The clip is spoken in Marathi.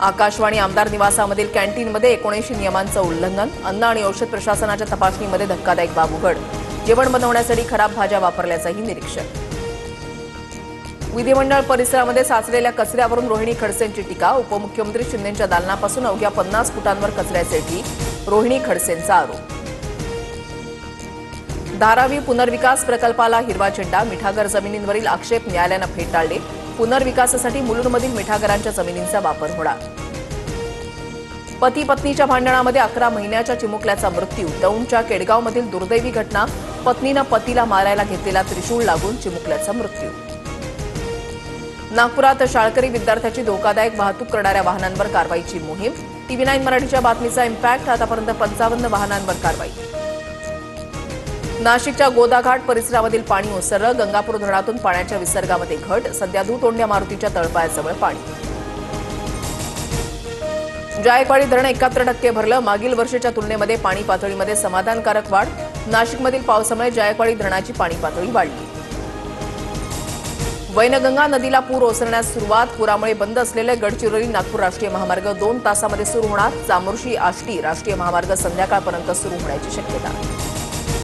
आकाशवाणी आमदार निवासामधील कॅन्टीनमध्ये 19 नियमांचं उल्लंघन, अन्न आणि औषध प्रशासनाच्या तपासणीमध्ये धक्कादायक बाब उघड, जेवण बनवण्यासाठी खराब भाज्या वापरल्याचंही निरीक्षण. विधिमंडळ परिसरामध्ये साचलेल्या कचऱ्यावरून रोहिणी खडसेंची टीका, उपमुख्यमंत्री शिंदेंच्या दालनापासून अवघ्या 50 फुटांवर कचऱ्याचे ढीग, रोहिणी खडसेंचा आरोप. धारावी पुनर्विकास प्रकल्पाला हिरवा झेंडा, मिठागर जमिनींवरील आक्षेप न्यायालयानं फेटाळले, पुनर्विकासासाठी मुलुंडमधील मिठागरांच्या जमिनींचा वापर होणार. पती पत्नीच्या भांडणामध्ये 11 महिन्याच्या चिमुकल्याचा मृत्यू, दौंडच्या केडगावमधील दुर्दैवी घटना, पत्नीनं पतीला मारायला घेतलेला त्रिशूळ लागून चिमुकल्याचा मृत्यू. नागपुरात शाळकरी विद्यार्थ्याची धोकादायक वाहतूक करणाऱ्या वाहनांवर कारवाईची मोहीम, TV9 मराठीच्या बातमीचा इम्पॅक्ट, आतापर्यंत 55 वाहनांवर कारवाई. नाशिकच्या गोदाघाट परिसरामधील पाणी ओसरलं, गंगापूर धरणातून पाण्याच्या विसर्गामध्ये घट, सध्या दुतोंड्या मारुतीच्या तळपायाजवळ पाणी. जायकवाडी धरण 71% भरलं, मागील वर्षीच्या तुलनेमध्ये पाणी पातळीमध्ये समाधानकारक वाढ, नाशिकमधील पावसामुळे जायकवाडी धरणाची पाणी पातळी वाढली. वैनगंगा नदीला पूर ओसरण्यास सुरुवात, पुरामुळे बंद असलेले गडचिरोली नागपूर राष्ट्रीय महामार्ग 2 तासामध्ये सुरू होणार, चामोर्शी आष्टी राष्ट्रीय महामार्ग संध्याकाळपर्यंत सुरू होण्याची शक्यता.